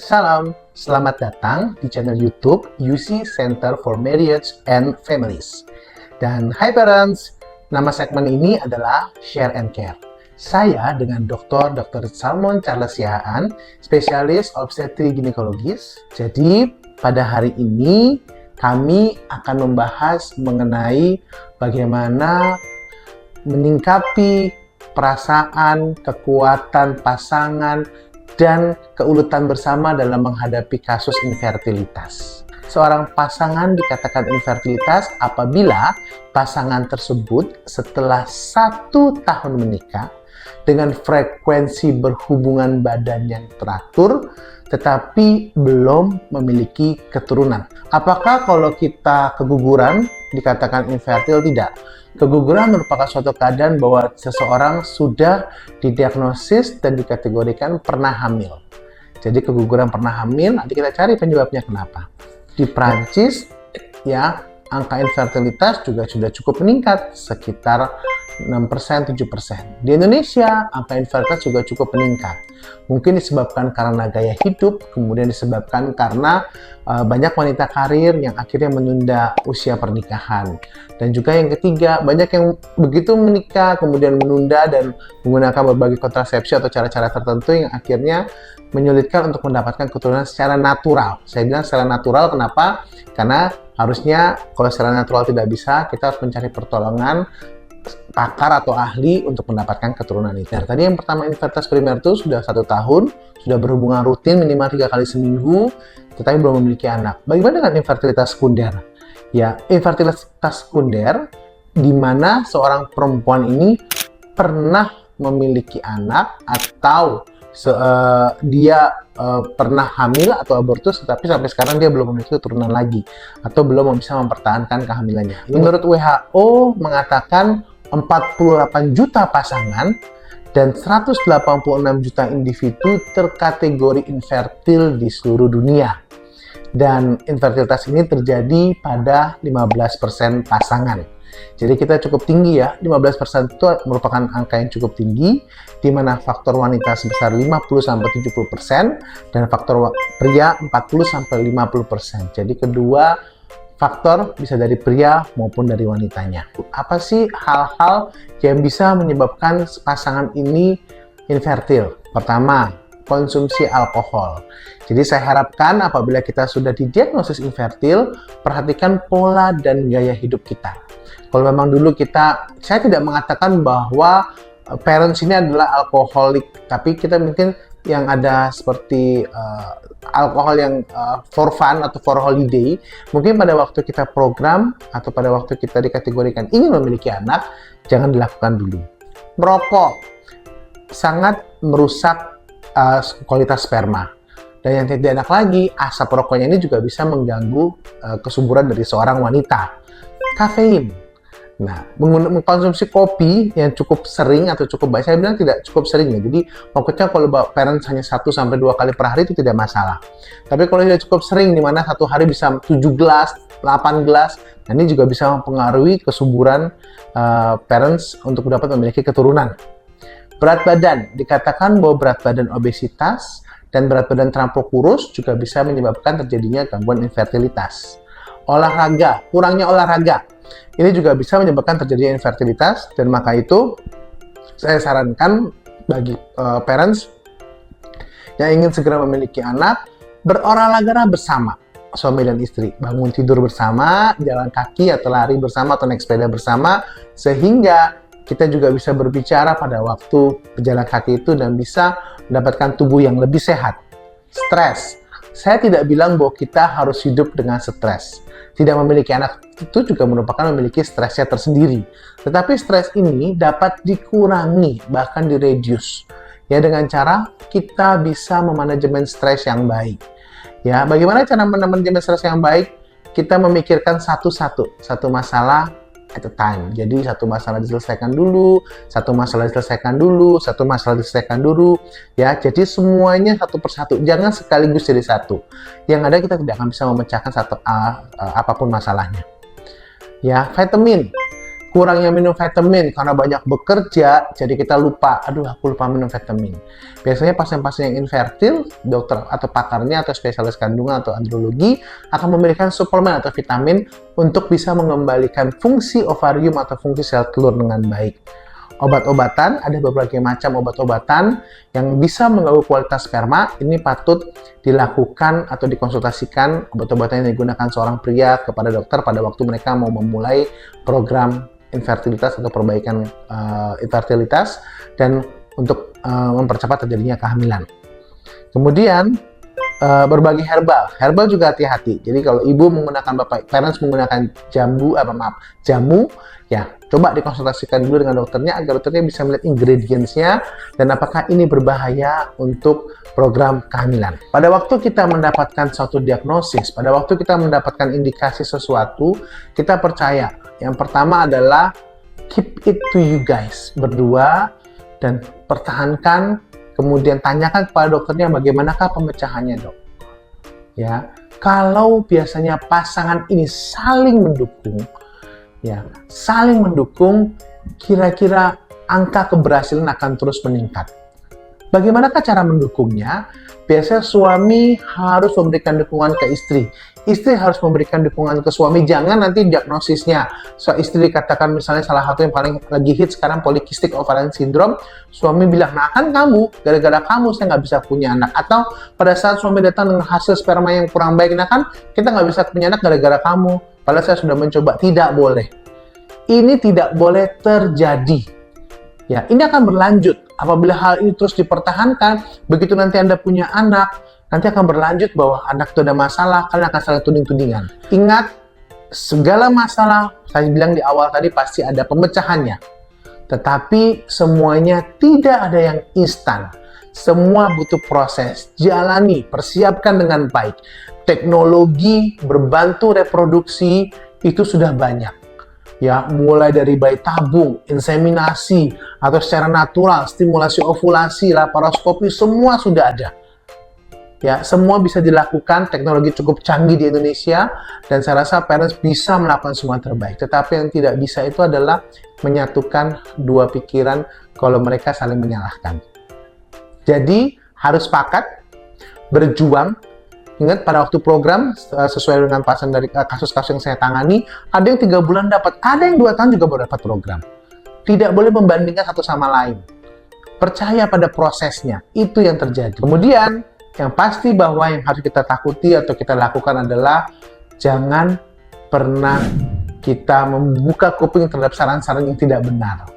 Salam, selamat datang di channel YouTube UC Center for Marriage and Families. Dan hai parents, nama segmen ini adalah Share and Care. Saya dengan Dr. Salmon Charles Sihaan, spesialis obstetri ginekologis. Jadi pada hari ini kami akan membahas mengenai bagaimana menyingkapi perasaan, kekuatan pasangan, dan keuletan bersama dalam menghadapi kasus infertilitas. Seorang pasangan dikatakan infertilitas apabila pasangan tersebut setelah 1 tahun menikah dengan frekuensi berhubungan badan yang teratur tetapi belum memiliki keturunan. Apakah kalau kita keguguran dikatakan infertil? Tidak. Keguguran merupakan suatu keadaan bahwa seseorang sudah didiagnosis dan dikategorikan pernah hamil. Jadi keguguran pernah hamil, nanti kita cari penyebabnya kenapa. Di Prancis, ya, angka infertilitas juga sudah cukup meningkat, sekitar 6%, 7%. Di Indonesia, angka infertilitas juga cukup meningkat. Mungkin disebabkan karena gaya hidup, kemudian disebabkan karena banyak wanita karir yang akhirnya menunda usia pernikahan. Dan juga yang ketiga, banyak yang begitu menikah, kemudian menunda dan menggunakan berbagai kontrasepsi atau cara-cara tertentu yang akhirnya menyulitkan untuk mendapatkan keturunan secara natural. Saya bilang secara natural, kenapa? Karena harusnya kalau secara natural tidak bisa, kita harus mencari pertolongan pakar atau ahli untuk mendapatkan keturunan itu. Nah, tadi yang pertama infertilitas primer itu sudah 1 tahun, sudah berhubungan rutin minimal 3 kali seminggu, tetapi belum memiliki anak. Bagaimana dengan infertilitas sekunder? Ya, infertilitas sekunder di mana seorang perempuan ini pernah memiliki anak atau dia pernah hamil atau abortus, tetapi sampai sekarang dia belum memiliki keturunan lagi atau belum bisa mempertahankan kehamilannya. Menurut WHO mengatakan 48 juta pasangan dan 186 juta individu terkategori infertil di seluruh dunia. Dan infertilitas ini terjadi pada 15% pasangan. Jadi kita cukup tinggi ya, 15% itu merupakan angka yang cukup tinggi, di mana faktor wanita sebesar 50-70% dan faktor pria 40-50%. Jadi kedua faktor bisa dari pria maupun dari wanitanya. Apa sih hal-hal yang bisa menyebabkan pasangan ini infertil? Pertama, konsumsi alkohol. Jadi saya harapkan apabila kita sudah didiagnosis infertil, perhatikan pola dan gaya hidup kita. Kalau memang dulu saya tidak mengatakan bahwa parents ini adalah alkoholik, tapi kita mungkin yang ada seperti alkohol yang for fun atau for holiday, mungkin pada waktu kita program atau pada waktu kita dikategorikan ingin memiliki anak, jangan dilakukan dulu. Merokok sangat merusak kualitas sperma. Dan yang tidak enak lagi, asap rokoknya ini juga bisa mengganggu kesuburan dari seorang wanita. Kafein. Nah, mengkonsumsi kopi yang cukup sering atau cukup banyak, saya bilang tidak cukup sering ya. Jadi, pokoknya kalau parents hanya 1-2 kali per hari itu tidak masalah. Tapi kalau tidak cukup sering, di mana satu hari bisa 7 gelas, 8 gelas, nah ini juga bisa mempengaruhi kesuburan parents untuk dapat memiliki keturunan. Berat badan, dikatakan bahwa berat badan obesitas dan berat badan terlampau kurus juga bisa menyebabkan terjadinya gangguan infertilitas. Olahraga, kurangnya olahraga, ini juga bisa menyebabkan terjadinya infertilitas, dan maka itu saya sarankan bagi parents yang ingin segera memiliki anak, berolahraga bersama suami dan istri, bangun tidur bersama, jalan kaki atau lari bersama atau naik sepeda bersama, sehingga kita juga bisa berbicara pada waktu berjalan kaki itu dan bisa mendapatkan tubuh yang lebih sehat. Stres. Saya tidak bilang bahwa kita harus hidup dengan stres. Tidak memiliki anak itu juga merupakan memiliki stresnya tersendiri. Tetapi stres ini dapat dikurangi, bahkan di-reduce. Ya, dengan cara kita bisa memanajemen stres yang baik. Ya, bagaimana cara memanajemen stres yang baik? Kita memikirkan satu masalah at a time. Jadi satu masalah diselesaikan dulu, satu masalah diselesaikan dulu, ya. Jadi semuanya satu persatu, jangan sekaligus jadi satu. Yang ada kita tidak akan bisa memecahkan apapun masalahnya. Ya, vitamin. kurangnya minum vitamin karena banyak bekerja, jadi kita lupa, aduh aku lupa minum vitamin. Biasanya pasien-pasien yang infertil, dokter atau pakarnya atau spesialis kandungan atau andrologi akan memberikan suplemen atau vitamin untuk bisa mengembalikan fungsi ovarium atau fungsi sel telur dengan baik. Obat-obatan, ada berbagai macam obat-obatan yang bisa mengganggu kualitas sperma. Ini patut dilakukan atau dikonsultasikan obat-obatan yang digunakan seorang pria kepada dokter pada waktu mereka mau memulai program infertilitas atau perbaikan infertilitas dan untuk mempercepat terjadinya kehamilan. Kemudian berbagi herbal juga hati-hati. Jadi kalau ibu menggunakan parents menggunakan jamu, ya coba dikonsultasikan dulu dengan dokternya agar dokternya bisa melihat ingredients-nya dan apakah ini berbahaya untuk program kehamilan. Pada waktu kita mendapatkan suatu diagnosis, pada waktu kita mendapatkan indikasi sesuatu, kita percaya. Yang pertama adalah keep it to you guys, berdua, dan pertahankan. Kemudian tanyakan kepada dokternya bagaimanakah pemecahannya, dok. Ya, kalau biasanya pasangan ini saling mendukung, kira-kira angka keberhasilan akan terus meningkat. Bagaimanakah cara mendukungnya? Biasanya suami harus memberikan dukungan ke istri harus memberikan dukungan ke suami. Jangan nanti diagnosisnya istri dikatakan misalnya salah satu yang paling lagi hit sekarang polycystic ovarian syndrome, suami bilang, nah kan kamu, gara-gara kamu saya nggak bisa punya anak. Atau pada saat suami datang dengan hasil sperma yang kurang baik, nah kan kita nggak bisa punya anak gara-gara kamu, padahal saya sudah mencoba. Tidak boleh, ini tidak boleh terjadi. Ya, ini akan berlanjut. Apabila hal ini terus dipertahankan, begitu nanti Anda punya anak, nanti akan berlanjut bahwa anak itu ada masalah, kalian akan saling tuding-tudingan. Ingat, segala masalah, saya bilang di awal tadi, pasti ada pemecahannya. Tetapi semuanya tidak ada yang instan. Semua butuh proses. Jalani, persiapkan dengan baik. Teknologi berbantu reproduksi itu sudah banyak. Ya, mulai dari bayi tabung, inseminasi, atau secara natural, stimulasi ovulasi, laparoskopi, semua sudah ada. Ya, semua bisa dilakukan, teknologi cukup canggih di Indonesia, dan saya rasa parents bisa melakukan semua terbaik. Tetapi yang tidak bisa itu adalah menyatukan dua pikiran kalau mereka saling menyalahkan. Jadi, harus sepakat, berjuang. Ingat, pada waktu program, sesuai dengan pasien dari kasus-kasus yang saya tangani, ada yang 3 bulan dapat, ada yang 2 tahun juga baru dapat program. Tidak boleh membandingkan satu sama lain. Percaya pada prosesnya, itu yang terjadi. Kemudian, yang pasti bahwa yang harus kita takuti atau kita lakukan adalah jangan pernah kita membuka kuping terhadap saran-saran yang tidak benar.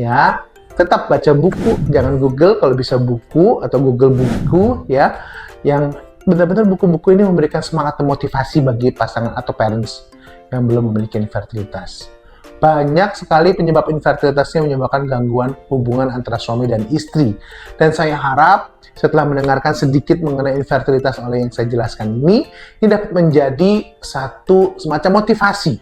Ya, tetap baca buku, jangan Google, kalau bisa buku atau Google buku, ya, yang benar-benar buku-buku ini memberikan semangat dan motivasi bagi pasangan atau parents yang belum memiliki infertilitas. Banyak sekali penyebab infertilitasnya menyebabkan gangguan hubungan antara suami dan istri. Dan saya harap setelah mendengarkan sedikit mengenai infertilitas oleh yang saya jelaskan ini dapat menjadi satu semacam motivasi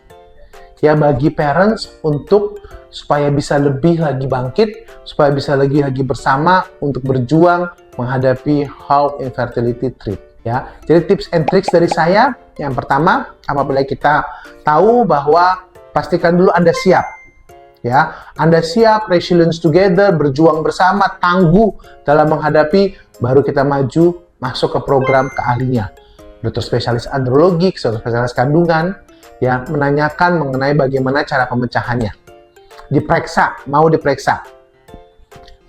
ya bagi parents untuk supaya bisa lebih lagi bangkit, supaya bisa lagi bersama untuk berjuang menghadapi how infertility treat. Ya, jadi tips and tricks dari saya, yang pertama, apabila kita tahu bahwa pastikan dulu Anda siap. Ya, Anda siap, resilience together, berjuang bersama, tangguh dalam menghadapi, baru kita maju masuk ke program ke ahlinya. Dokter spesialis andrologi, dokter spesialis kandungan, ya, menanyakan mengenai bagaimana cara pemecahannya. Diperiksa, mau diperiksa.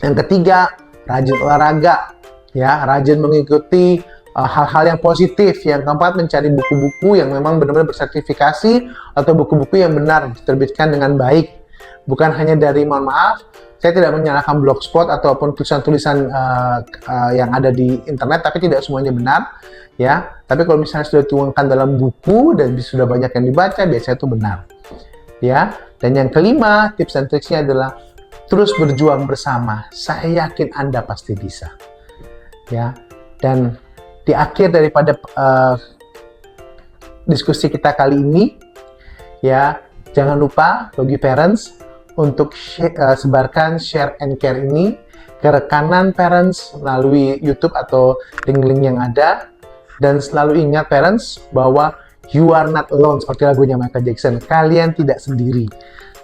Yang ketiga, rajin olahraga, ya, rajin mengikuti hal-hal yang positif. Yang keempat, mencari buku-buku yang memang benar-benar bersertifikasi atau buku-buku yang benar diterbitkan dengan baik. Bukan hanya dari, mohon maaf, saya tidak menyalahkan blogspot ataupun tulisan-tulisan yang ada di internet, tapi tidak semuanya benar. Ya, tapi kalau misalnya sudah dituangkan dalam buku dan sudah banyak yang dibaca, biasanya itu benar. Ya, dan yang kelima, tips dan triksnya adalah terus berjuang bersama. Saya yakin Anda pasti bisa. Ya, dan di akhir daripada diskusi kita kali ini, ya, jangan lupa bagi parents untuk sebarkan share and care ini ke rekanan parents melalui YouTube atau link-link yang ada. Dan selalu ingat parents bahwa you are not alone, seperti lagunya Michael Jackson. Kalian tidak sendiri.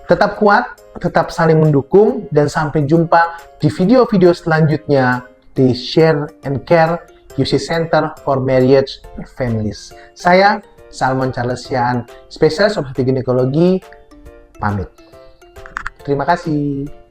Tetap kuat, tetap saling mendukung, dan sampai jumpa di video-video selanjutnya di Share and Care UC Center for Marriage and Families. Saya, Salmon Charlesian, spesialis obstetrik ginekologi, pamit. Terima kasih.